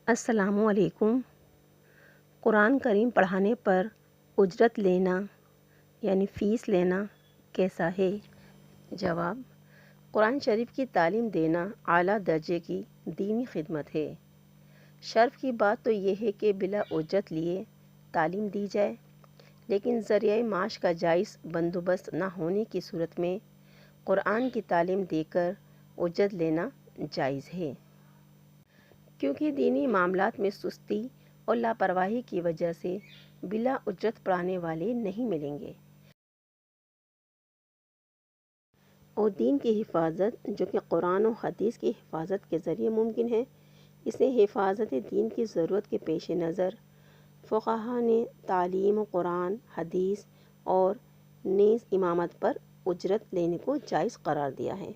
السلام علیکم۔ قرآن کریم پڑھانے پر اجرت لینا یعنی فیس لینا کیسا ہے؟ جواب: قرآن شریف کی تعلیم دینا اعلیٰ درجے کی دینی خدمت ہے۔ شرف کی بات تو یہ ہے کہ بلا اجرت لیے تعلیم دی جائے، لیکن ذریعہ معاش کا جائز بندوبست نہ ہونے کی صورت میں قرآن کی تعلیم دے کر اجرت لینا جائز ہے، کیونکہ دینی معاملات میں سستی اور لاپرواہی کی وجہ سے بلا اجرت پڑھانے والے نہیں ملیں گے، اور دین کی حفاظت جو کہ قرآن و حدیث کی حفاظت کے ذریعے ممکن ہے، اسے حفاظت دین کی ضرورت کے پیش نظر فقہا نے تعلیم قرآن حدیث اور نیز امامت پر اجرت لینے کو جائز قرار دیا ہے۔